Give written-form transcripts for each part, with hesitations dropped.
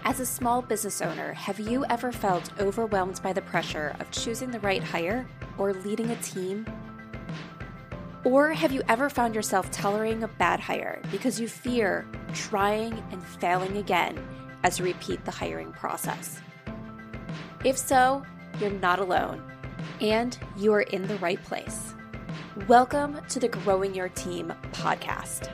As a small business owner, have you ever felt overwhelmed by the pressure of choosing the right hire or leading a team? Or have you ever found yourself tolerating a bad hire because you fear trying and failing again as you repeat the hiring process? If so, you're not alone, and you are in the right place. Welcome to the Growing Your Team podcast.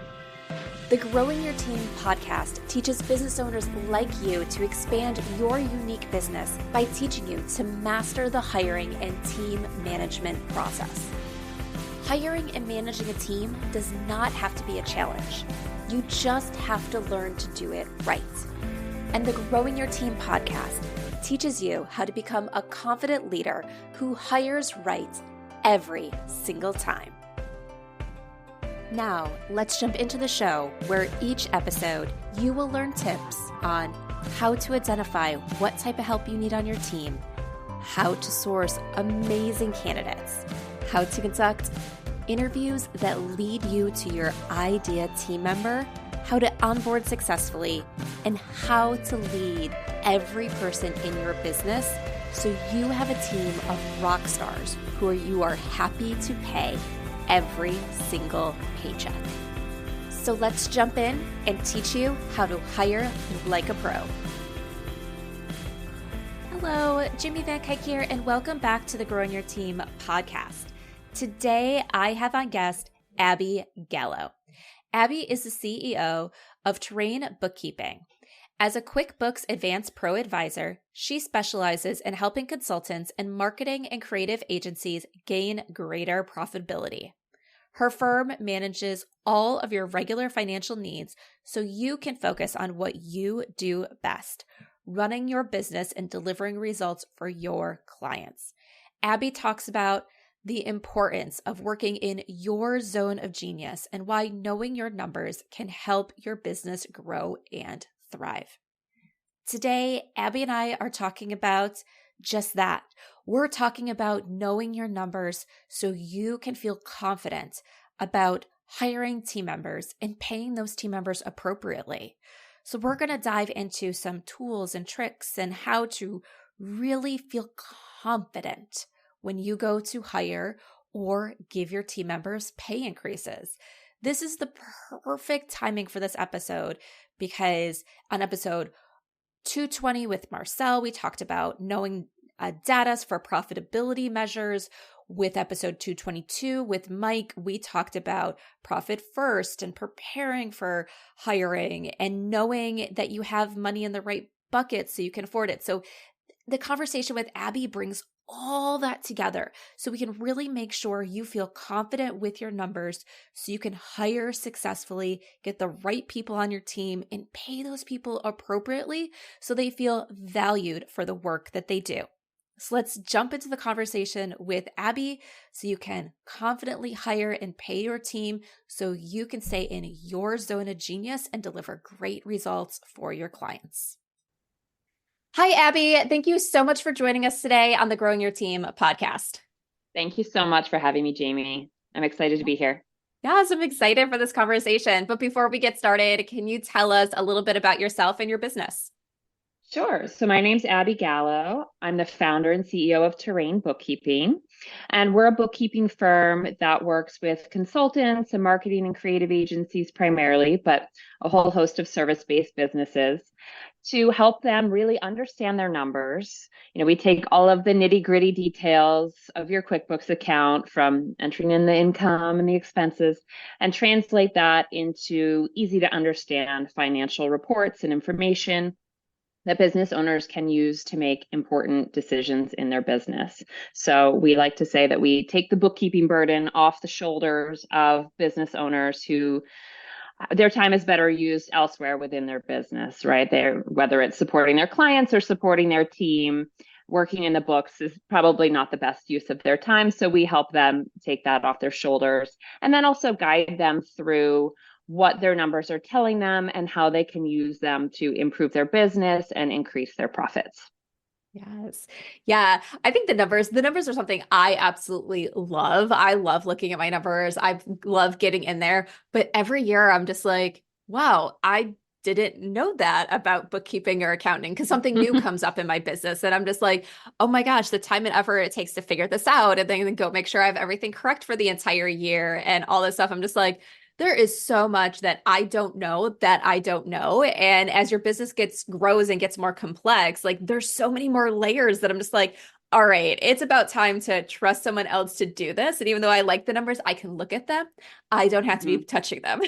The Growing Your Team podcast teaches business owners like you to expand your unique business by teaching you to master the hiring and team management process. Hiring and managing a team does not have to be a challenge. You just have to learn to do it right. And the Growing Your Team podcast teaches you how to become a confident leader who hires right every single time. Now, let's jump into the show where each episode you will learn tips on how to identify what type of help you need on your team, how to source amazing candidates, how to conduct interviews that lead you to your ideal team member, how to onboard successfully, and how to lead every person in your business so you have a team of rock stars who you are happy to pay every single paycheck. So let's jump in and teach you how to hire like a pro. Hello, Jamie Van Kuyk here, and welcome back to the Growing Your Team podcast. Today, I have on guest Abby Gallo. Abby is the CEO of Terrain Bookkeeping. As a QuickBooks Advanced Pro advisor, she specializes in helping consultants and marketing and creative agencies gain greater profitability. Her firm manages all of your regular financial needs so you can focus on what you do best, running your business and delivering results for your clients. Abby talks about the importance of working in your zone of genius and why knowing your numbers can help your business grow and thrive. Today, Abby and I are talking about just that. We're talking about knowing your numbers so you can feel confident about hiring team members and paying those team members appropriately. So we're going to dive into some tools and tricks and how to really feel confident when you go to hire or give your team members pay increases. This is the perfect timing for this episode because on episode 220 with Marcel, we talked about knowing data for profitability measures. With episode 222 with Mike, we talked about profit first and preparing for hiring and knowing that you have money in the right bucket so you can afford it. So the conversation with Abby brings all that together so we can really make sure you feel confident with your numbers so you can hire successfully, get the right people on your team, and pay those people appropriately so they feel valued for the work that they do. So let's jump into the conversation with Abby so you can confidently hire and pay your team so you can stay in your zone of genius and deliver great results for your clients. Hi, Abby. Thank you so much for joining us today on the Growing Your Team podcast. Thank you so much for having me, Jamie. I'm excited to be here. Yes, I'm excited for this conversation. But before we get started, can you tell us a little bit about yourself and your business? Sure. So my name's Abby Gallo. I'm the founder and CEO of Terrain Bookkeeping. And we're a bookkeeping firm that works with consultants and marketing and creative agencies primarily, but a whole host of service-based businesses to help them really understand their numbers. We take all of the nitty-gritty details of your QuickBooks account from entering in the income and the expenses and translate that into easy to understand financial reports and information that business owners can use to make important decisions in their business. So we like to say that we take the bookkeeping burden off the shoulders of business owners who their time is better used elsewhere within their business, right? Whether it's supporting their clients or supporting their team, working in the books is probably not the best use of their time. So we help them take that off their shoulders and then also guide them through what their numbers are telling them and how they can use them to improve their business and increase their profits. Yes. Yeah. I think the numbers are something I absolutely love. I love looking at my numbers. I love getting in there, but every year I'm just like, wow, I didn't know that about bookkeeping or accounting because something new comes up in my business. And I'm just like, oh my gosh, the time and effort it takes to figure this out and then go make sure I have everything correct for the entire year and all this stuff. I'm just like, there is so much that I don't know that I don't know. And as your business grows and gets more complex, like there's so many more layers that I'm just like, all right, it's about time to trust someone else to do this. And even though I like the numbers, I can look at them. I don't have to be touching them.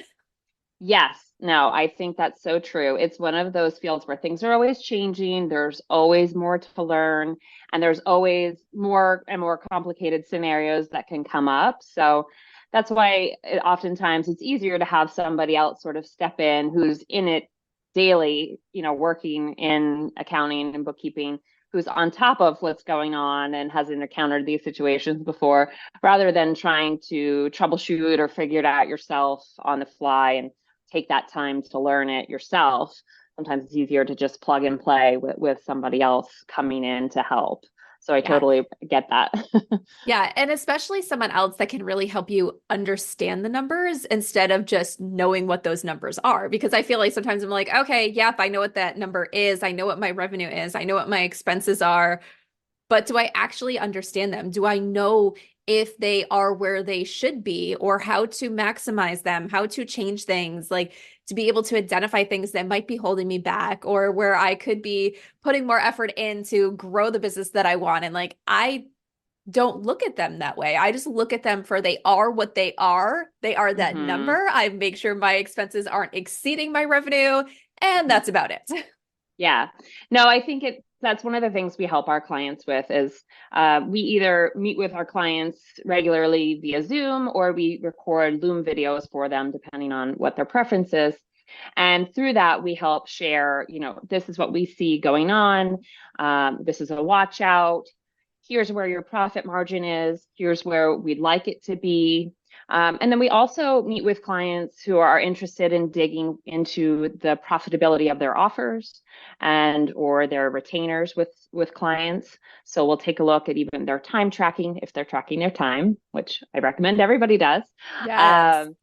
Yes, no, I think that's so true. It's one of those fields where things are always changing. There's always more to learn, and there's always more and more complicated scenarios that can come up. So that's why oftentimes it's easier to have somebody else sort of step in who's in it daily, working in accounting and bookkeeping, who's on top of what's going on and hasn't encountered these situations before, rather than trying to troubleshoot or figure it out yourself on the fly and take that time to learn it yourself. Sometimes it's easier to just plug and play with somebody else coming in to help. So I Yeah. totally get that. Yeah. And especially someone else that can really help you understand the numbers instead of just knowing what those numbers are. Because I feel like sometimes I'm like, okay, yep, I know what that number is. I know what my revenue is. I know what my expenses are. But do I actually understand them? Do I know if they are where they should be or how to maximize them, how to change things, like to be able to identify things that might be holding me back or where I could be putting more effort in to grow the business that I want? And like, I don't look at them that way. I just look at them for they are what they are. They are that Hmm. number. I make sure my expenses aren't exceeding my revenue, and that's about it. Yeah. No, I think that's one of the things we help our clients with is we either meet with our clients regularly via Zoom or we record Loom videos for them, depending on what their preference is. And through that, we help share, this is what we see going on. This is a watch out. Here's where your profit margin is. Here's where we'd like it to be. And then we also meet with clients who are interested in digging into the profitability of their offers and or their retainers with clients. So we'll take a look at even their time tracking if they're tracking their time, which I recommend everybody does. Yes. Um,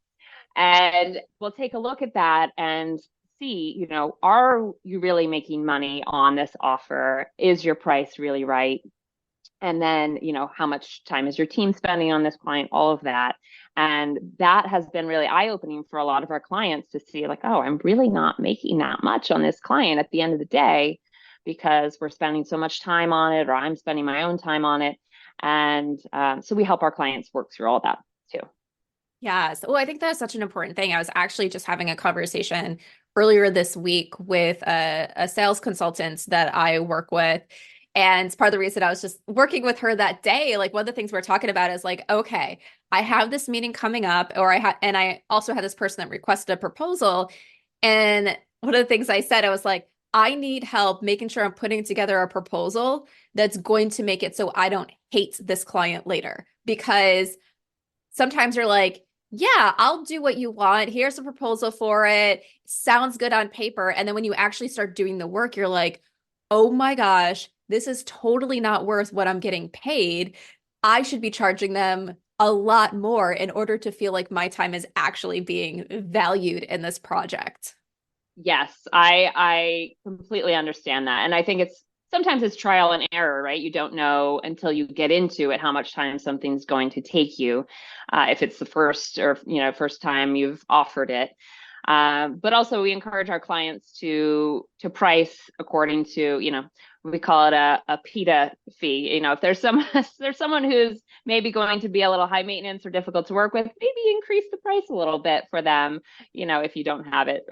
and we'll take a look at that and see, are you really making money on this offer? Is your price really right? And then, how much time is your team spending on this client? All of that. And that has been really eye-opening for a lot of our clients to see like, oh, I'm really not making that much on this client at the end of the day because we're spending so much time on it or I'm spending my own time on it. And so we help our clients work through all that too. Yes. Well, I think that's such an important thing. I was actually just having a conversation earlier this week with a sales consultant that I work with. And part of the reason I was just working with her that day, like one of the things we're talking about is like, okay, I have this meeting coming up, or and I also had this person that requested a proposal. And one of the things I said, I was like, I need help making sure I'm putting together a proposal that's going to make it so I don't hate this client later. Because sometimes you're like, yeah, I'll do what you want. Here's a proposal for it. Sounds good on paper. And then when you actually start doing the work, you're like, oh my gosh, this is totally not worth what I'm getting paid. I should be charging them a lot more in order to feel like my time is actually being valued in this project. Yes, I completely understand that. And I think sometimes it's trial and error, right? You don't know until you get into it how much time something's going to take you, if it's the first time you've offered it. But also we encourage our clients to price according to, we call it a PITA fee. If there's someone who's maybe going to be a little high maintenance or difficult to work with, maybe increase the price a little bit for them, if you don't have it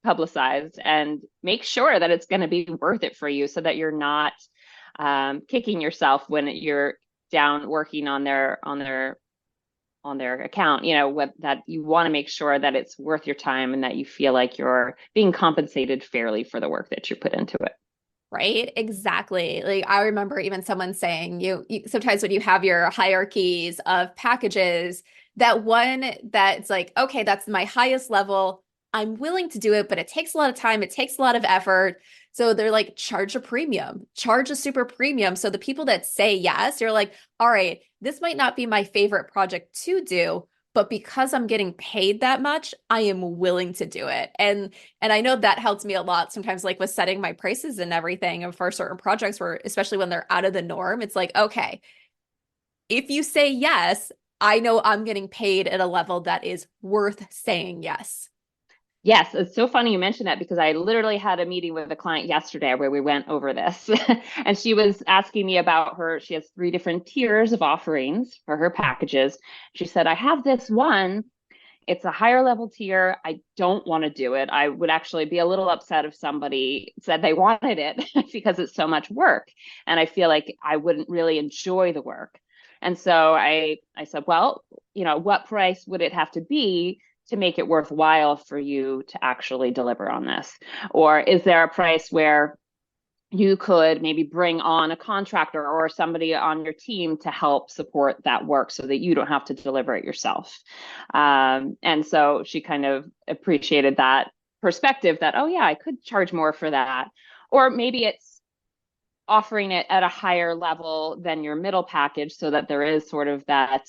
publicized, and make sure that it's going to be worth it for you so that you're not kicking yourself when you're down working on their account. That you want to make sure that it's worth your time and that you feel like you're being compensated fairly for the work that you put into it. Right? Exactly. Like I remember even someone saying you sometimes when you have your hierarchies of packages, that one that's like, okay, that's my highest level. I'm willing to do it, but it takes a lot of time. It takes a lot of effort. So they're like, charge a premium, charge a super premium. So the people that say yes, you're like, all right, this might not be my favorite project to do, but because I'm getting paid that much, I am willing to do it. And I know that helps me a lot sometimes, like with setting my prices and everything and for certain projects where, especially when they're out of the norm, it's like, okay, if you say yes, I know I'm getting paid at a level that is worth saying yes. Yes, it's so funny you mentioned that because I literally had a meeting with a client yesterday where we went over this. And she was asking me about she has three different tiers of offerings for her packages. She said, I have this one. It's a higher level tier. I don't want to do it. I would actually be a little upset if somebody said they wanted it because it's so much work. And I feel like I wouldn't really enjoy the work. And so I said, well, what price would it have to be to make it worthwhile for you to actually deliver on this? Or is there a price where you could maybe bring on a contractor or somebody on your team to help support that work so that you don't have to deliver it yourself? And so she kind of appreciated that perspective that, oh, yeah, I could charge more for that. Or maybe it's offering it at a higher level than your middle package so that there is sort of that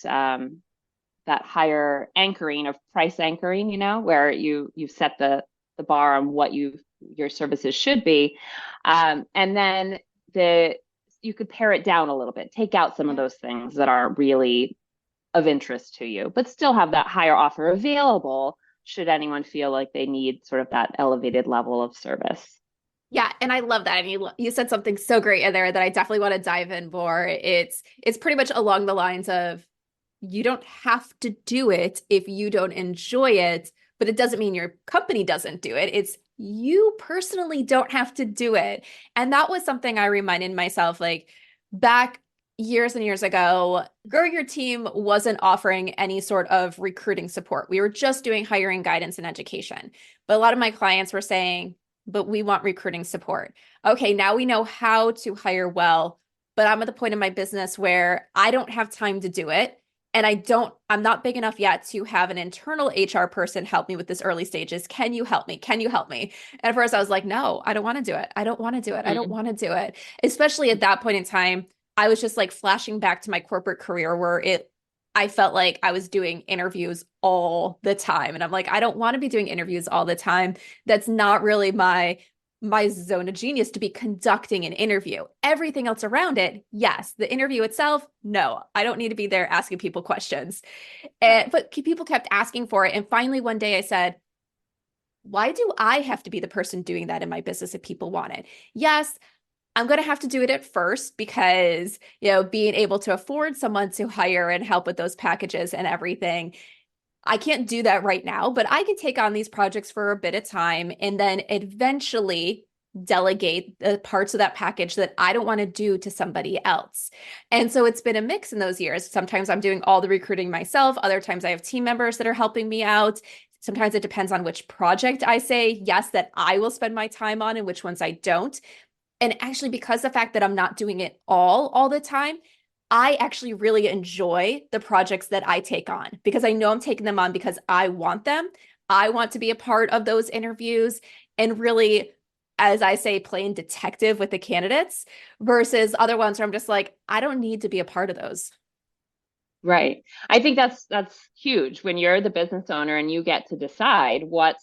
higher anchoring of price anchoring, where you've set the bar on what your services should be. And then you could pare it down a little bit, take out some of Yeah. those things that aren't really of interest to you, but still have that higher offer available should anyone feel like they need sort of that elevated level of service. Yeah, and I love that. I mean, you said something so great in there that I definitely want to dive in more. It's pretty much along the lines of you don't have to do it if you don't enjoy it, but it doesn't mean your company doesn't do it. It's you personally don't have to do it. And that was something I reminded myself like back years and years ago, Grow Your Team wasn't offering any sort of recruiting support. We were just doing hiring guidance and education. But a lot of my clients were saying, but we want recruiting support. Okay, now we know how to hire well, but I'm at the point in my business where I don't have time to do it. And I'm not big enough yet to have an internal HR person help me with this early stages. Can you help me? Can you help me? And at first I was like, no, I don't want to do it. I don't want to do it. I don't Mm-hmm. want to do it. Especially at that point in time, I was just like flashing back to my corporate career where I felt like I was doing interviews all the time. And I'm like, I don't want to be doing interviews all the time. That's not really my zone of genius to be conducting an interview. Everything else around it, yes. The interview itself, no. I don't need to be there asking people questions. But people kept asking for it. And finally, one day I said, why do I have to be the person doing that in my business if people want it? Yes, I'm going to have to do it at first because, being able to afford someone to hire and help with those packages and everything, I can't do that right now, but I can take on these projects for a bit of time and then eventually delegate the parts of that package that I don't want to do to somebody else. And so it's been a mix in those years. Sometimes I'm doing all the recruiting myself. Other times I have team members that are helping me out. Sometimes it depends on which project I say yes that I will spend my time on and which ones I don't. And actually, because the fact that I'm not doing it all the time, I actually really enjoy the projects that I take on because I know I'm taking them on because I want them. I want to be a part of those interviews and really, as I say, playing detective with the candidates versus other ones where I'm just like, I don't need to be a part of those. Right. I think that's huge when you're the business owner and you get to decide what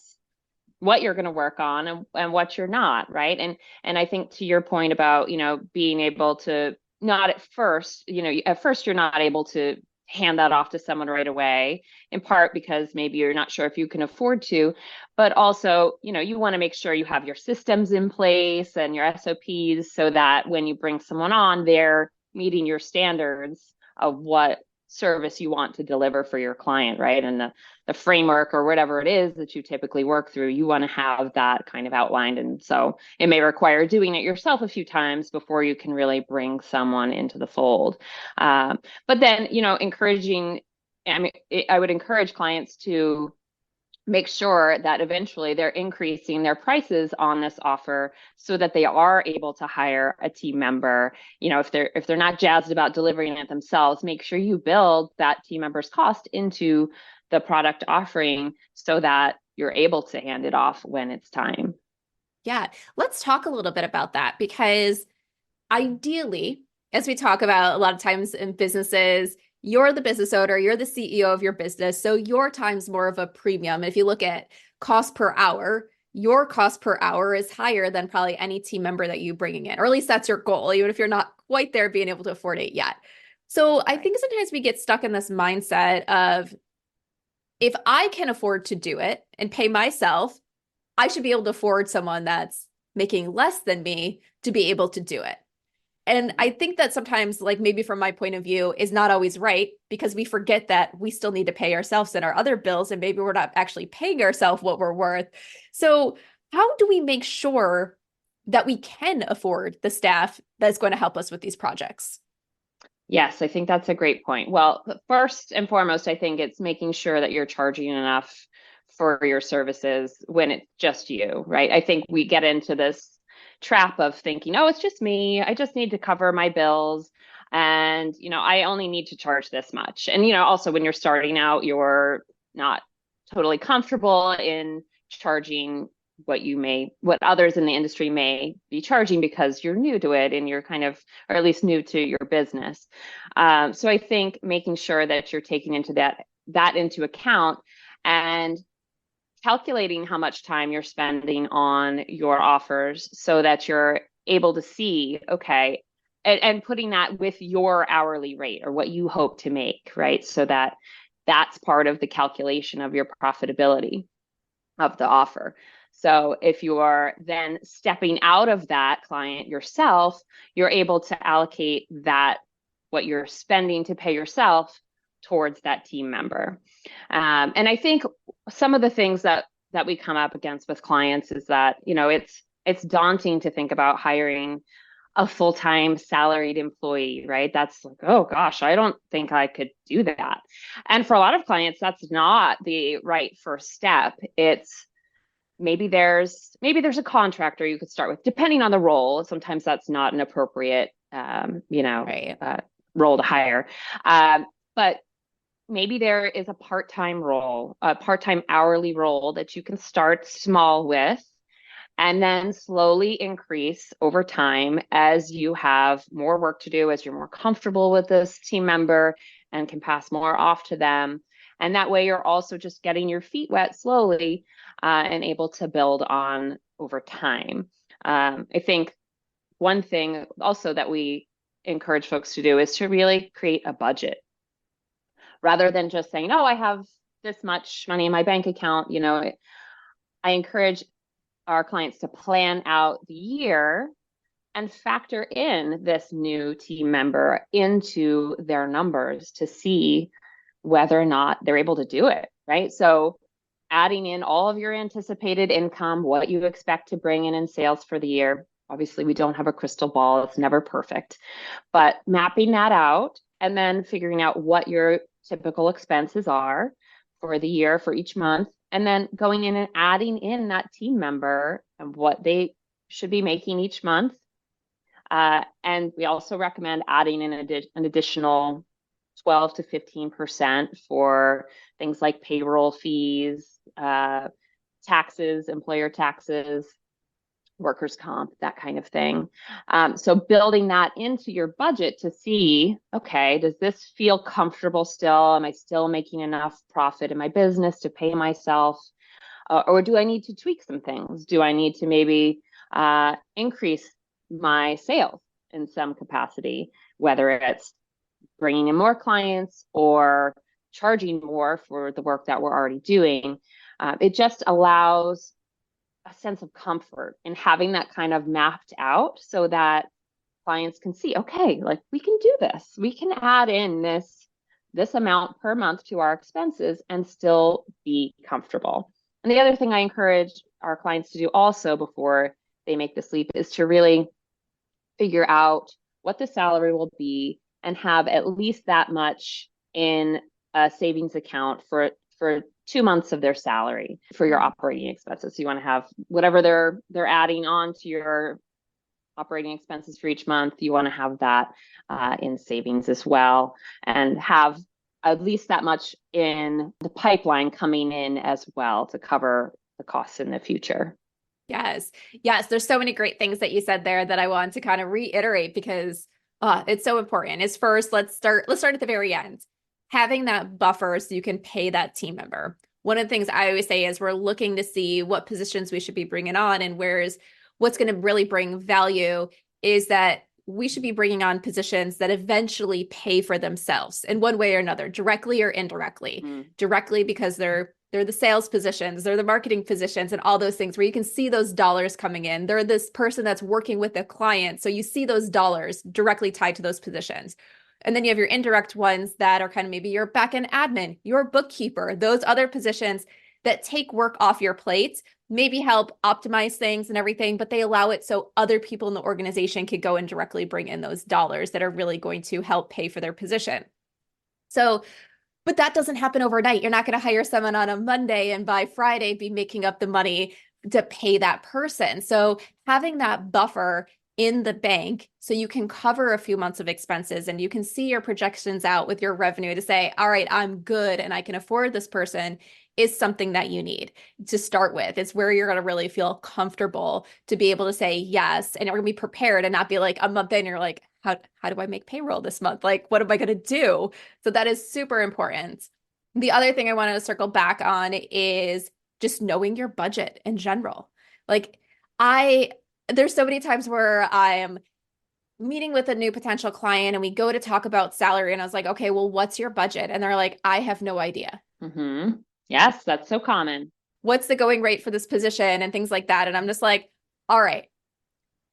you're going to work on and what you're not, right? And I think to your point about, being able to not at first, at first you're not able to hand that off to someone right away, in part because maybe you're not sure if you can afford to, but also, you want to make sure you have your systems in place and your SOPs so that when you bring someone on, they're meeting your standards of what service you want to deliver for your client, right? And the framework or whatever it is that you typically work through, you want to have that kind of outlined. And so it may require doing it yourself a few times before you can really bring someone into the fold. But then, encouraging, I would encourage clients to make sure that eventually they're increasing their prices on this offer so that they are able to hire a team member. If they're not jazzed about delivering it themselves, make sure you build that team member's cost into the product offering so that you're able to hand it off when it's time. Yeah, let's talk a little bit about that because ideally, as we talk about a lot of times in businesses, you're the business owner, you're the CEO of your business. So your time's more of a premium. If you look at cost per hour, your cost per hour is higher than probably any team member that you bringing in, or at least that's your goal, even if you're not quite there being able to afford it yet. So I think sometimes we get stuck in this mindset of if I can afford to do it and pay myself, I should be able to afford someone that's making less than me to be able to do it. And I think that sometimes, like maybe from my point of view, is not always right because we forget that we still need to pay ourselves and our other bills, and maybe we're not actually paying ourselves what we're worth. So, how do we make sure that we can afford the staff that's going to help us with these projects? Yes, I think that's a great point. Well, first and foremost, I think it's making sure that you're charging enough for your services when it's just you, right? I think we get into this trap of thinking, oh, it's just me. I just need to cover my bills. And, I only need to charge this much. And, also when you're starting out, you're not totally comfortable in charging what others in the industry may be charging because you're new to it and you're kind of, or at least new to your business. So I think making sure that you're taking into that into account and calculating how much time you're spending on your offers so that you're able to see, okay, and putting that with your hourly rate or what you hope to make, right? So that's part of the calculation of your profitability of the offer. So if you are then stepping out of that client yourself, you're able to allocate what you're spending to pay yourself towards that team member. And I think some of the things that we come up against with clients is that, it's daunting to think about hiring a full-time salaried employee, right? That's like, oh gosh, I don't think I could do that. And for a lot of clients, that's not the right first step. It's maybe there's a contractor you could start with, depending on the role. Sometimes that's not an appropriate, Right. role to hire. But maybe there is a part-time role, a part-time hourly role that you can start small with and then slowly increase over time as you have more work to do, as you're more comfortable with this team member and can pass more off to them. And that way you're also just getting your feet wet slowly and able to build on over time. I think one thing also that we encourage folks to do is to really create a budget rather than just saying, oh, I have this much money in my bank account. I encourage our clients to plan out the year and factor in this new team member into their numbers to see whether or not they're able to do it, right? So adding in all of your anticipated income, what you expect to bring in sales for the year. Obviously, we don't have a crystal ball. It's never perfect, but mapping that out and then figuring out what your typical expenses are for the year, for each month, and then going in and adding in that team member and what they should be making each month. And we also recommend adding in an additional 12 to 15% for things like payroll fees, taxes, employer taxes, workers' comp, that kind of thing. So building that into your budget to see, okay, does this feel comfortable still? Am I still making enough profit in my business to pay myself? Or do I need to tweak some things? Do I need to maybe increase my sales in some capacity, whether it's bringing in more clients or charging more for the work that we're already doing? It just allows a sense of comfort in having that kind of mapped out so that clients can see, okay, like we can do this. We can add in this amount per month to our expenses and still be comfortable. And the other thing I encourage our clients to do also before they make this leap is to really figure out what the salary will be and have at least that much in a savings account for 2 months of their salary for your operating expenses. So you want to have whatever they're adding on to your operating expenses for each month. You want to have that in savings as well, and have at least that much in the pipeline coming in as well to cover the costs in the future. Yes. Yes. There's so many great things that you said there that I want to kind of reiterate because it's so important. Is first, let's start at the very end. having that buffer so you can pay that team member. One of the things I always say is we're looking to see what positions we should be bringing on, and what's going to really bring value is that we should be bringing on positions that eventually pay for themselves in one way or another, directly or indirectly. Directly because they're the sales positions, they're the marketing positions, and all those things where you can see those dollars coming in. They're this person that's working with the client, so you see those dollars directly tied to those positions. And then you have your indirect ones that are kind of maybe your back-end admin, your bookkeeper, those other positions that take work off your plate, maybe help optimize things and everything, but they allow it so other people in the organization could go and directly bring in those dollars that are really going to help pay for their position. So, but that doesn't happen overnight. You're not going to hire someone on a Monday and by Friday be making up the money to pay that person. So having that buffer in the bank so you can cover a few months of expenses and you can see your projections out with your revenue to say, all right, I'm good and I can afford this person, is something that you need to start with. It's where you're going to really feel comfortable to be able to say yes, and you're going to be prepared and not be like a month in, you're like, how do I make payroll this month? Like, what am I going to do? So that is super important. The other thing I wanted to circle back on is just knowing your budget in general. Like there's so many times where I'm meeting with a new potential client and we go to talk about salary and I was like, okay, well, what's your budget? And they're like, I have no idea. Yes, that's so common. What's the going rate for this position and things like that? And I'm just like, all right,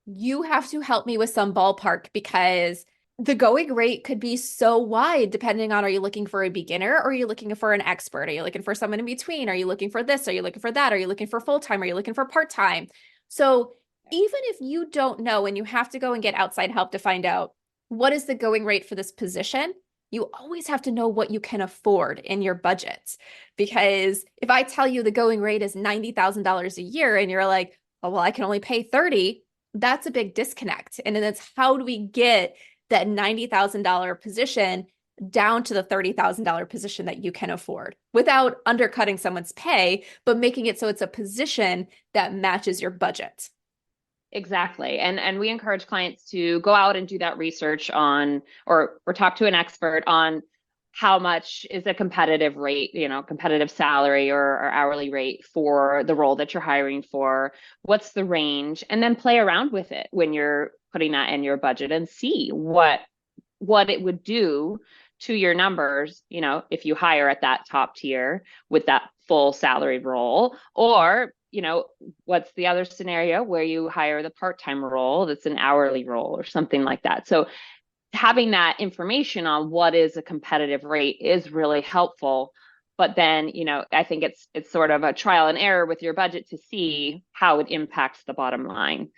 you have to help me with some ballpark because the going rate could be so wide depending on, are you looking for a beginner or are you looking for an expert? Are you looking for someone in between? Are you looking for this? Are you looking for that? Are you looking for full-time? Are you looking for part-time? So even if you don't know and you have to go and get outside help to find out what is the going rate for this position, you always have to know what you can afford in your budget. Because if I tell you the going rate is $90,000 a year and you're like, oh, well, I can only pay 30, that's a big disconnect. And then it's how do we get that $90,000 position down to the $30,000 position that you can afford without undercutting someone's pay, but making it so it's a position that matches your budget. Exactly. And we encourage clients to go out and do that research on, or talk to an expert on how much is a competitive rate, competitive salary or hourly rate for the role that you're hiring for, what's the range, and then play around with it when you're putting that in your budget and see what it would do to your numbers, if you hire at that top tier with that full salaried role, or what's the other scenario where you hire the part-time role that's an hourly role or something like that. So having that information on what is a competitive rate is really helpful. But then, I think it's sort of a trial and error with your budget to see how it impacts the bottom line.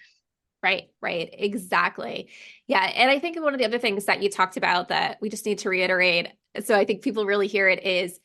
Right, exactly. Yeah. And I think one of the other things that you talked about that we just need to reiterate, so I think people really hear it, is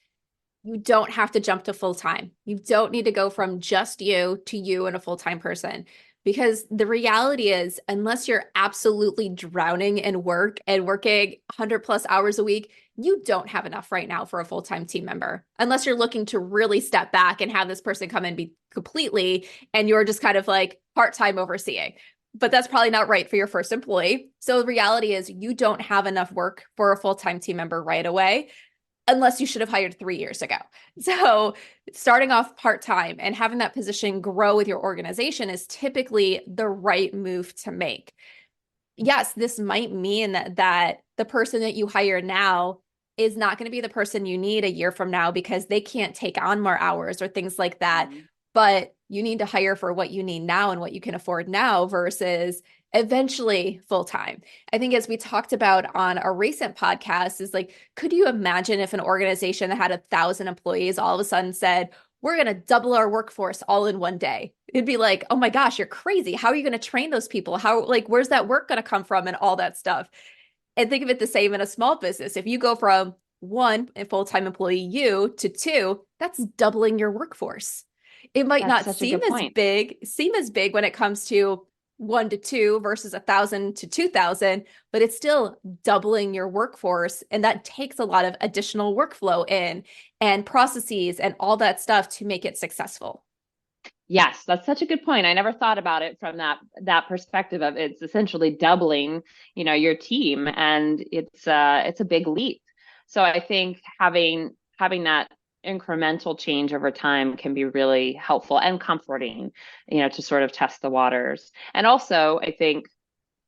you don't have to jump to full-time. You don't need to go from just you to you and a full-time person, because the reality is, unless you're absolutely drowning in work and working 100 plus hours a week, you don't have enough right now for a full-time team member, unless you're looking to really step back and have this person come and be completely, and you're just kind of like part-time overseeing. But that's probably not right for your first employee. So the reality is you don't have enough work for a full-time team member right away, unless you should have hired 3 years ago. So starting off part-time and having that position grow with your organization is typically the right move to make. Yes, this might mean that the person that you hire now is not going to be the person you need a year from now because they can't take on more hours or things like that. But you need to hire for what you need now and what you can afford now versus eventually full-time. I think as we talked about on a recent podcast is like, could you imagine if an organization that had 1,000 employees all of a sudden said, we're going to double our workforce all in one day? It'd be like, oh my gosh, you're crazy. How are you going to train those people? Where's that work going to come from and all that stuff? And think of it the same in a small business. If you go from one full-time employee you to two, that's doubling your workforce. It might not seem as big when it comes to 1 to 2 versus 1,000 to 2,000, but it's still doubling your workforce. And that takes a lot of additional workflow in and processes and all that stuff to make it successful. Yes, that's such a good point. I never thought about it from that perspective of it's essentially doubling, your team, and it's a big leap. So I think having that incremental change over time can be really helpful and comforting, to sort of test the waters. And also, I think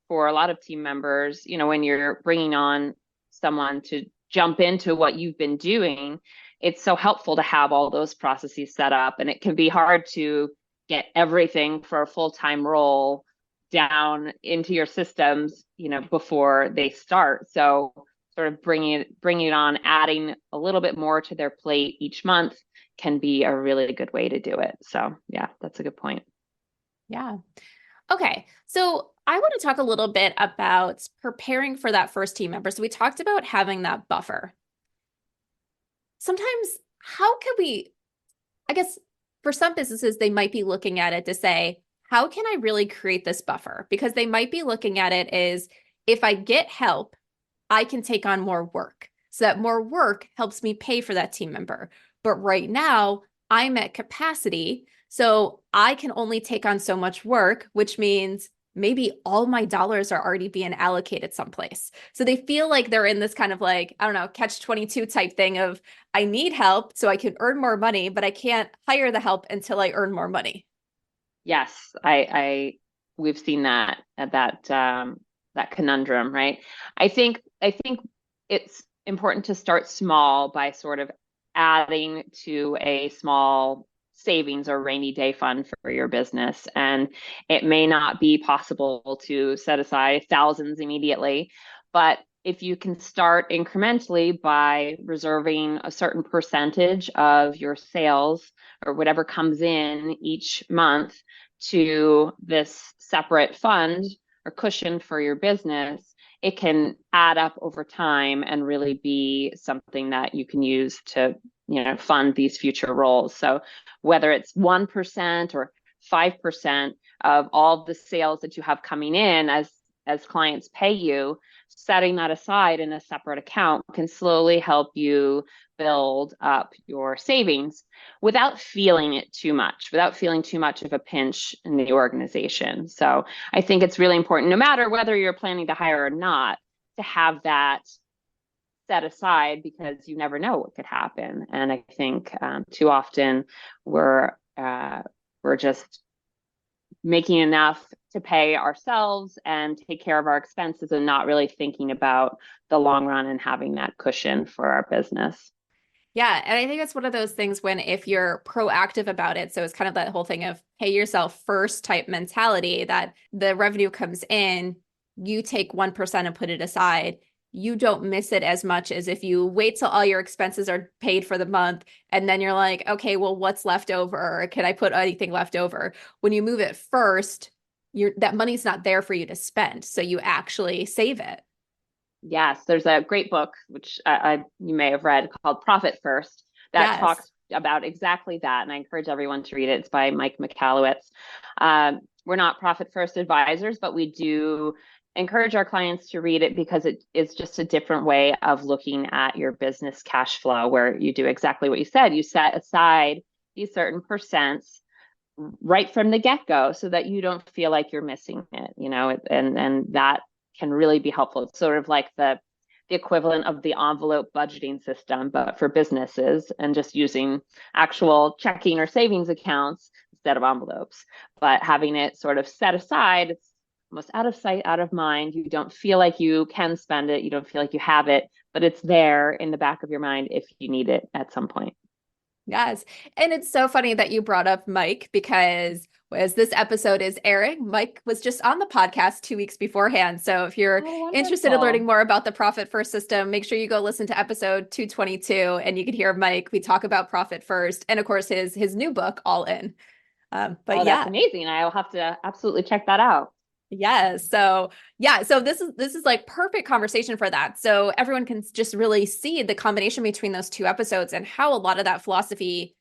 for a lot of team members, when you're bringing on someone to jump into what you've been doing, it's so helpful to have all those processes set up. And it can be hard to get everything for a full-time role down into your systems, before they start. So sort of bringing it on, adding a little bit more to their plate each month can be a really good way to do it. So yeah, that's a good point. Yeah. Okay. So I want to talk a little bit about preparing for that first team member. So we talked about having that buffer. Sometimes, how can we, I guess for some businesses, they might be looking at it to say, how can I really create this buffer? Because they might be looking at it as if I get help, I can take on more work. So that more work helps me pay for that team member. But right now, I'm at capacity. So I can only take on so much work, which means maybe all my dollars are already being allocated someplace. So they feel like they're in this kind of like, I don't know, catch 22 type thing of I need help so I can earn more money, but I can't hire the help until I earn more money. Yes, we've seen that conundrum, right? I think it's important to start small by sort of adding to a small savings or rainy day fund for your business. And it may not be possible to set aside thousands immediately, but if you can start incrementally by reserving a certain percentage of your sales or whatever comes in each month to this separate fund or cushion for your business, it can add up over time and really be something that you can use to, fund these future roles. So whether it's 1% or 5% of all the sales that you have coming in as clients pay you, setting that aside in a separate account can slowly help you build up your savings without feeling too much of a pinch in the organization. So I think it's really important, no matter whether you're planning to hire or not, to have that set aside, because you never know what could happen. And I think too often we're just making enough to pay ourselves and take care of our expenses and not really thinking about the long run and having that cushion for our business. Yeah. And I think it's one of those things when if you're proactive about it, so it's kind of that whole thing of pay yourself first type mentality that the revenue comes in, you take 1% and put it aside. You don't miss it as much as if you wait till all your expenses are paid for the month and then you're like, okay, well, what's left over? Or can I put anything left over? When you move it first, that money's not there for you to spend. So you actually save it. Yes, there's a great book, which you may have read, called Profit First, that Yes. talks about exactly that. And I encourage everyone to read it. It's by Mike Michalowicz. We're not Profit First advisors, but we do encourage our clients to read it because it is just a different way of looking at your business cash flow, where you do exactly what you said. You set aside these certain percents right from the get-go so that you don't feel like you're missing it, and that can really be helpful. It's sort of like the equivalent of the envelope budgeting system, but for businesses, and just using actual checking or savings accounts instead of envelopes. But having it sort of set aside, it's almost out of sight, out of mind. You don't feel like you can spend it. You don't feel like you have it, but it's there in the back of your mind if you need it at some point. Yes. And it's so funny that you brought up Mike because as this episode is airing, Mike was just on the podcast 2 weeks beforehand. So if you're Oh, interested in learning wonderful. more about the Profit First system, make sure you go listen to episode 222 and you can hear Mike. We talk about Profit First and of course his new book, All In. But Oh, that's yeah, amazing. I'll have to absolutely check that out. yes. So yeah, so this is like perfect conversation for that. So everyone can just really see the combination between those two episodes and how a lot of that philosophy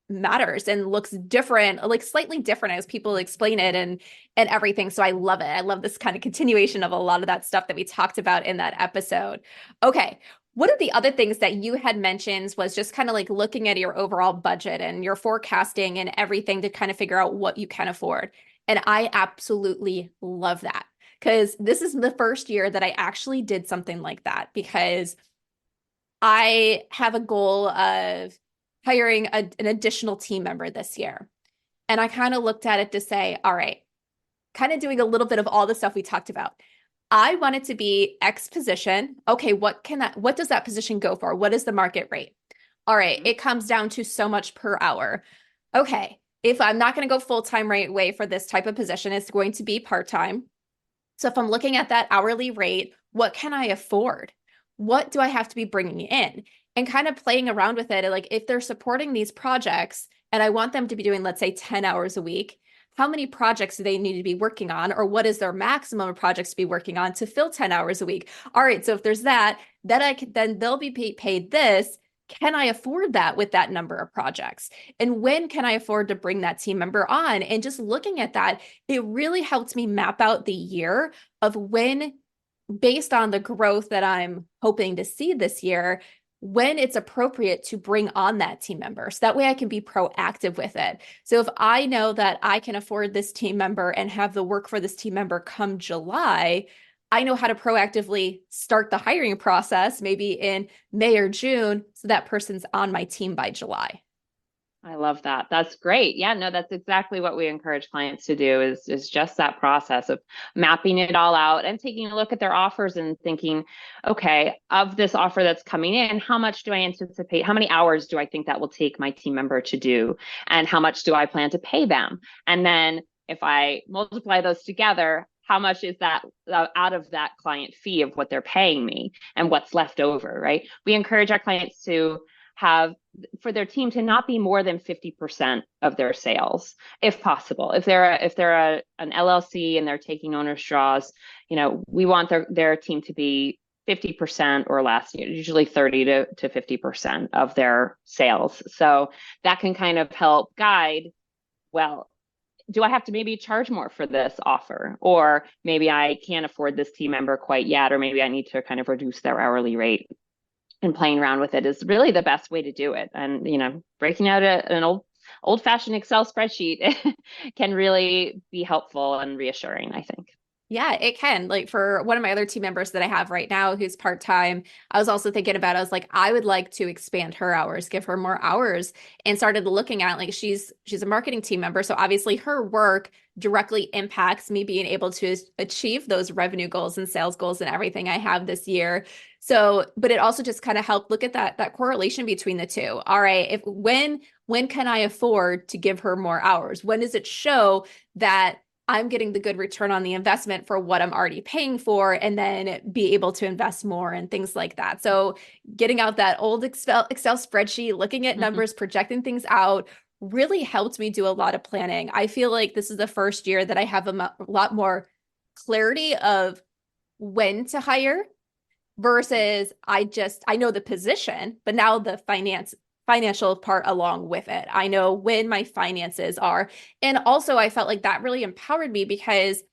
matters and looks different, like slightly different as people explain it and everything. So I love it. I love this kind of continuation of a lot of that stuff that we talked about in that episode. Okay. One of the other things that you had mentioned was just kind of like looking at your overall budget and your forecasting and everything to kind of figure out what you can afford. And I absolutely love that because this is the first year that I actually did something like that because I have a goal of hiring an additional team member this year. And I kind of looked at it to say, all right, kind of doing a little bit of all the stuff we talked about. I want it to be X position. Okay, what does that position go for? What is the market rate? All right, it comes down to so much per hour. Okay, if I'm not going to go full-time right away for this type of position, it's going to be part-time. So if I'm looking at that hourly rate, what can I afford? What do I have to be bringing in? And kind of playing around with it. Like if they're supporting these projects and I want them to be doing, let's say, 10 hours a week, how many projects do they need to be working on? Or what is their maximum of projects to be working on to fill 10 hours a week? All right. So if there's that, then they'll be paid this. Can I afford that with that number of projects? And when can I afford to bring that team member on? And just looking at that, it really helped me map out the year of when, based on the growth that I'm hoping to see this year, when it's appropriate to bring on that team member. So that way I can be proactive with it. So if I know that I can afford this team member and have the work for this team member come July, I know how to proactively start the hiring process maybe in May or June so that person's on my team by July. I love that. That's great. Yeah, no, that's exactly what we encourage clients to do is just that process of mapping it all out and taking a look at their offers and thinking, okay, of this offer that's coming in, how much do I anticipate? How many hours do I think that will take my team member to do? And how much do I plan to pay them? And then if I multiply those together, how much is that out of that client fee of what they're paying me and what's left over, right? We encourage our clients to have for their team to not be more than 50% of their sales, if possible. If they're an LLC and they're taking owner's draws, we want their team to be 50% or less, usually 30 to 50% of their sales. So that can kind of help guide, well, do I have to maybe charge more for this offer? Or maybe I can't afford this team member quite yet, or maybe I need to kind of reduce their hourly rate. And playing around with it is really the best way to do it. And, breaking out an old fashioned Excel spreadsheet can really be helpful and reassuring, I think. Yeah, it can. Like for one of my other team members that I have right now who's part-time, I was also thinking about, I was like, I would like to expand her hours, give her more hours, and started looking at like she's a marketing team member. So obviously her work directly impacts me being able to achieve those revenue goals and sales goals and everything I have this year. So, but it also just kind of helped look at that correlation between the two. All right, if when can I afford to give her more hours? When does it show that I'm getting the good return on the investment for what I'm already paying for, and then be able to invest more and things like that. So getting out that old Excel spreadsheet, looking at numbers, projecting things out really helped me do a lot of planning. I feel like this is the first year that I have a lot more clarity of when to hire versus I know the position, but now the financial part along with it. I know when my finances are. And also I felt like that really empowered me because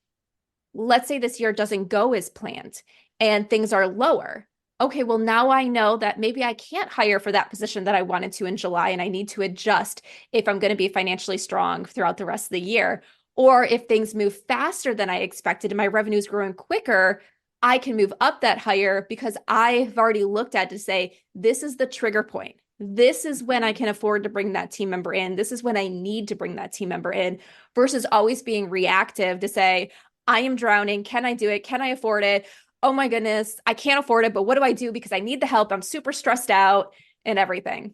let's say this year doesn't go as planned and things are lower. Okay, well, now I know that maybe I can't hire for that position that I wanted to in July, and I need to adjust if I'm going to be financially strong throughout the rest of the year. Or if things move faster than I expected and my revenue is growing quicker, I can move up that higher because I've already looked at to say, this is the trigger point. This is when I can afford to bring that team member in. This is when I need to bring that team member in versus always being reactive to say, I am drowning. Can I do it? Can I afford it? Oh my goodness, I can't afford it, but what do I do because I need the help? I'm super stressed out and everything.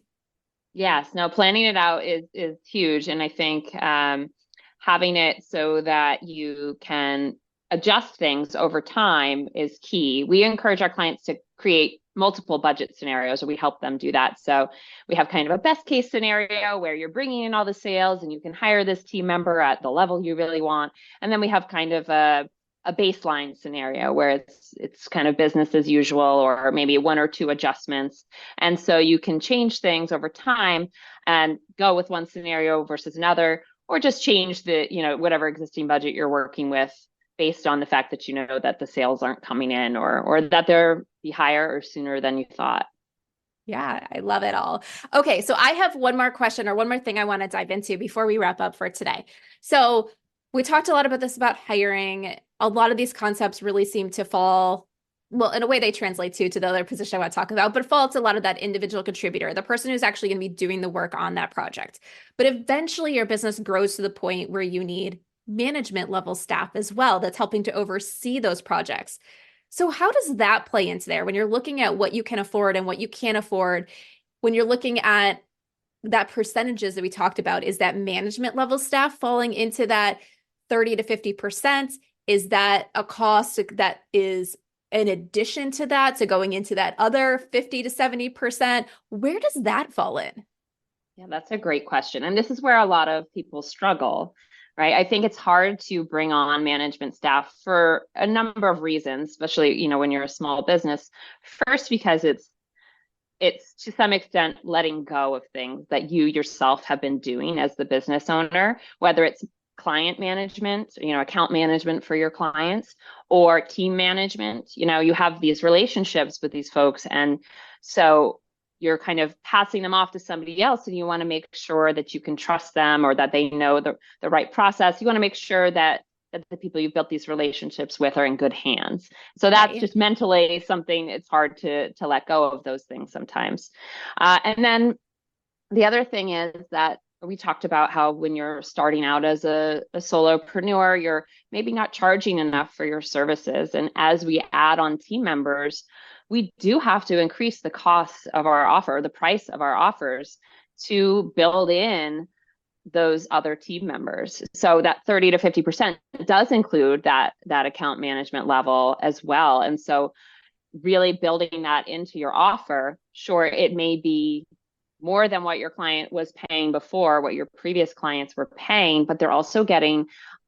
Yes, no, planning it out is huge. And I think having it so that you can adjust things over time is key. We encourage our clients to create multiple budget scenarios, or we help them do that. So we have kind of a best case scenario where you're bringing in all the sales and you can hire this team member at the level you really want. And then we have kind of a baseline scenario where it's kind of business as usual, or maybe one or two adjustments. And so you can change things over time and go with one scenario versus another, or just change the, whatever existing budget you're working with based on the fact that that the sales aren't coming in, or that they're be higher or sooner than you thought. Yeah, I love it all. Okay, so I have one more question or one more thing I want to dive into before we wrap up for today. So we talked a lot about this about hiring. A lot of these concepts really seem to fall well, in a way they translate to the other position I want to talk about, but it falls to a lot of that individual contributor, the person who's actually going to be doing the work on that project. But eventually your business grows to the point where you need management level staff as well that's helping to oversee those projects. So how does that play into there when you're looking at what you can afford and what you can't afford? When you're looking at that percentages that we talked about, is that management level staff falling into that 30 to 50%? Is that a cost that is in addition to that, so going into that other 50 to 70%? Where does that fall in? Yeah, that's a great question. And this is where a lot of people struggle, right? I think it's hard to bring on management staff for a number of reasons, especially, when you're a small business. First, because it's to some extent letting go of things that you yourself have been doing as the business owner, whether it's client management, account management for your clients, or team management. You have these relationships with these folks. And so you're kind of passing them off to somebody else, and you want to make sure that you can trust them or that they know the right process. You want to make sure that the people you've built these relationships with are in good hands. So that's Right. just mentally something. It's hard to let go of those things sometimes. And then the other thing is that we talked about how when you're starting out as a solopreneur, you're maybe not charging enough for your services. And as we add on team members, we do have to increase the cost of our offer, the price of our offers, to build in those other team members. So that 30 to 50% does include that account management level as well. And so really building that into your offer, sure, it may be more than what your client was paying before, what your previous clients were paying, but they're also getting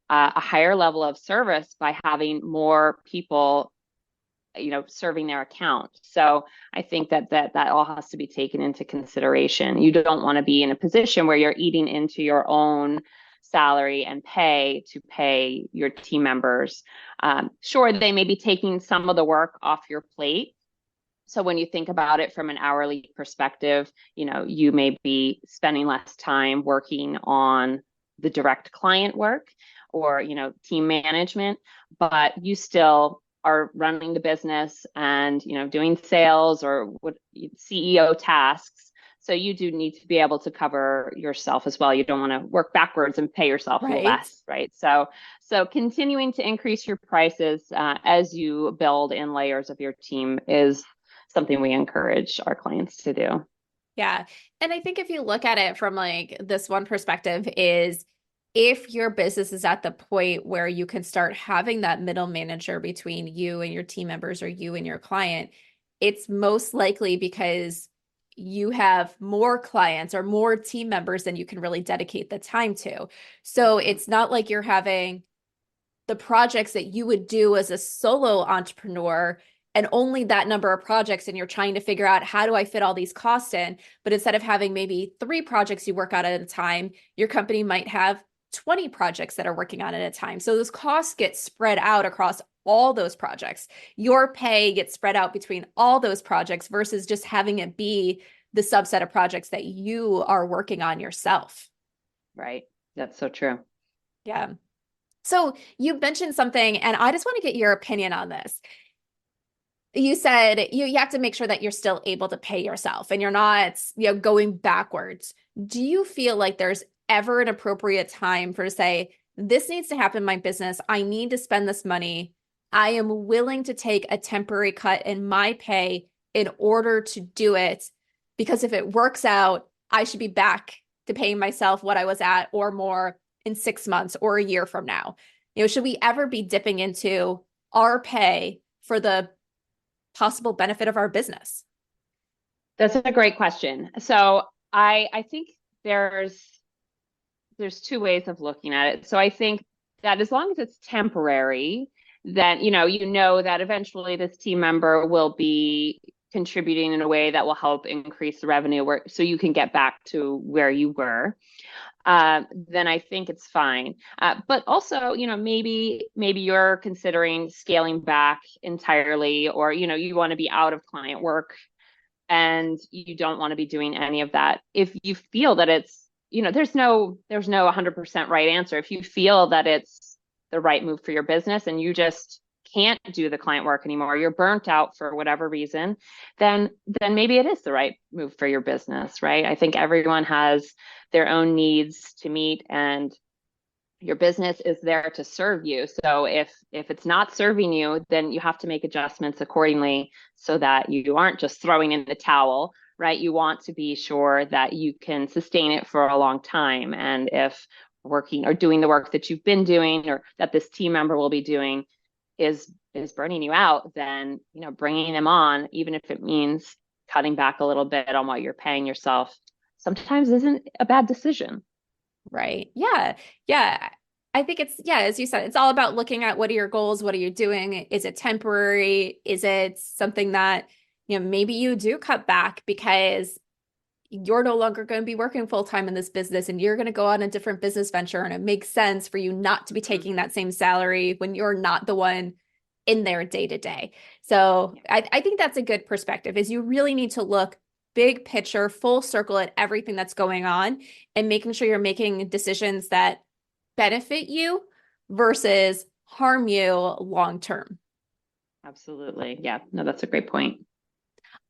a higher level of service by having more people serving their account. So I think that all has to be taken into consideration. You don't want to be in a position where you're eating into your own salary and pay to pay your team members. Sure, they may be taking some of the work off your plate. So when you think about it from an hourly perspective, you may be spending less time working on the direct client work or, team management, but you still are running the business and, doing sales or what CEO tasks. So you do need to be able to cover yourself as well. You don't want to work backwards and pay yourself Right. less, right? So continuing to increase your prices as you build in layers of your team is something we encourage our clients to do. Yeah. And I think if you look at it from like this one perspective is if your business is at the point where you can start having that middle manager between you and your team members or you and your client, it's most likely because you have more clients or more team members than you can really dedicate the time to. So it's not like you're having the projects that you would do as a solo entrepreneur and only that number of projects, and you're trying to figure out how do I fit all these costs in. But instead of having maybe 3 projects you work on at a time, your company might have 20 projects that are working on at a time. So those costs get spread out across all those projects. Your pay gets spread out between all those projects versus just having it be the subset of projects that you are working on yourself. Right. That's so true. Yeah. So you mentioned something, and I just want to get your opinion on this. You said you have to make sure that you're still able to pay yourself and you're not, going backwards. Do you feel like there's ever an appropriate time for to say, this needs to happen in my business. I need to spend this money. I am willing to take a temporary cut in my pay in order to do it. Because if it works out, I should be back to paying myself what I was at or more in 6 months or a year from now. Should we ever be dipping into our pay for the possible benefit of our business? That's a great question. So I think there's 2 ways of looking at it. So I think that as long as it's temporary, then you know that eventually this team member will be contributing in a way that will help increase the revenue so you can get back to where you were. Then I think it's fine. But also, maybe you're considering scaling back entirely, or, you want to be out of client work and you don't want to be doing any of that. If you feel that it's, there's no 100% right answer. If you feel that it's the right move for your business and you just can't do the client work anymore, you're burnt out for whatever reason, then maybe it is the right move for your business, right? I think everyone has their own needs to meet, and your business is there to serve you. So if it's not serving you, then you have to make adjustments accordingly so that you aren't just throwing in the towel, right? You want to be sure that you can sustain it for a long time. And if working or doing the work that you've been doing or that this team member will be doing is burning you out, then, bringing them on, even if it means cutting back a little bit on what you're paying yourself, sometimes isn't a bad decision. Right. Yeah. Yeah. I think as you said, it's all about looking at what are your goals? What are you doing? Is it temporary? Is it something that, maybe you do cut back because you're no longer going to be working full time in this business and you're going to go on a different business venture, and it makes sense for you not to be taking that same salary when you're not the one in there day to day. So I think that's a good perspective, is you really need to look big picture, full circle at everything that's going on and making sure you're making decisions that benefit you versus harm you long term. Absolutely. Yeah. No, that's a great point.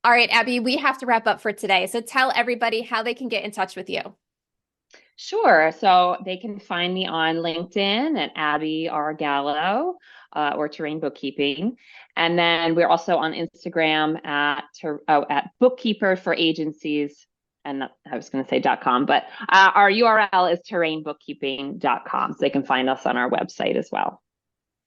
All right, Abby, we have to wrap up for today. So tell everybody how they can get in touch with you. Sure. So they can find me on LinkedIn at Abby R. Gallo or Terrain Bookkeeping. And then we're also on Instagram at Bookkeeper for Agencies. And I was going to say .com, but our URL is terrainbookkeeping.com. So they can find us on our website as well.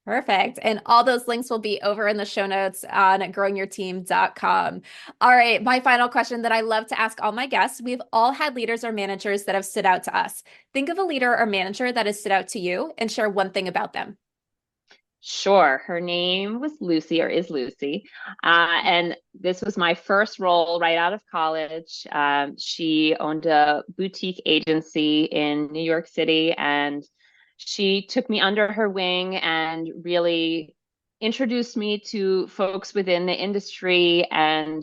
Perfect. And all those links will be over in the show notes on growingyourteam.com. All right. My final question that I love to ask all my guests. We've all had leaders or managers that have stood out to us. Think of a leader or manager that has stood out to you and share one thing about them. Sure. Her name was Lucy, or is Lucy. And this was my first role right out of college. She owned a boutique agency in New York City, and she took me under her wing and really introduced me to folks within the industry and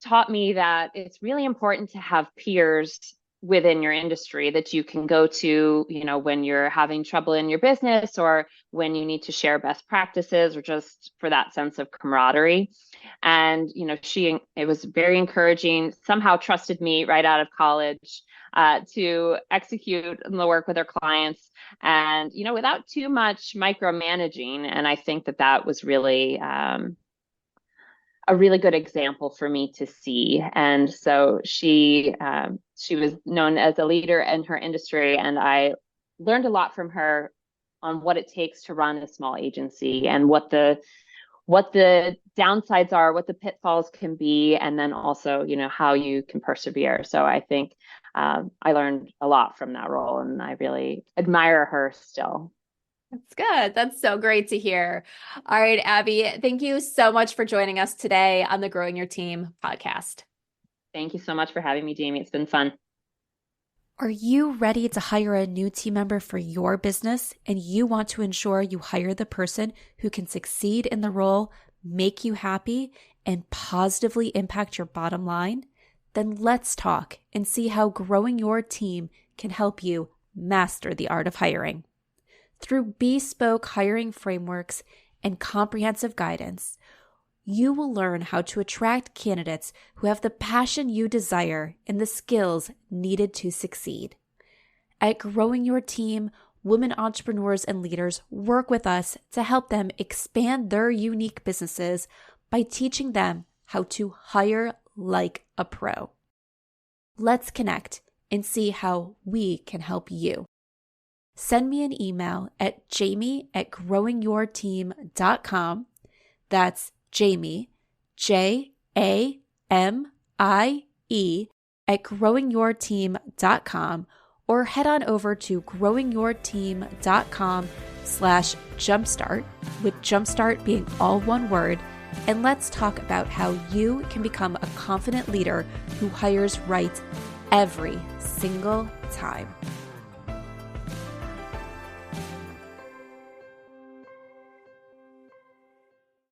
taught me that it's really important to have peers within your industry that you can go to, when you're having trouble in your business or when you need to share best practices or just for that sense of camaraderie. And, it was very encouraging, somehow trusted me right out of college to execute the work with our clients and, without too much micromanaging. And I think that was really, a really good example for me to see. And so she was known as a leader in her industry, and I learned a lot from her on what it takes to run a small agency and what the downsides are, what the pitfalls can be, and then also, how you can persevere. So I think I learned a lot from that role, and I really admire her still. That's good. That's so great to hear. All right, Abby, thank you so much for joining us today on the Growing Your Team podcast. Thank you so much for having me, Jamie. It's been fun. Are you ready to hire a new team member for your business, and you want to ensure you hire the person who can succeed in the role, make you happy, and positively impact your bottom line? Then let's talk and see how growing your team can help you master the art of hiring. Through bespoke hiring frameworks and comprehensive guidance, you will learn how to attract candidates who have the passion you desire and the skills needed to succeed. At Growing Your Team, women entrepreneurs and leaders work with us to help them expand their unique businesses by teaching them how to hire like a pro. Let's connect and see how we can help you. Send me an email at jamie@growingyourteam.com. That's Jamie, JAMIE @growingyourteam.com, or head on over to growingyourteam.com/jumpstart, with jumpstart being all one word, and let's talk about how you can become a confident leader who hires right every single time.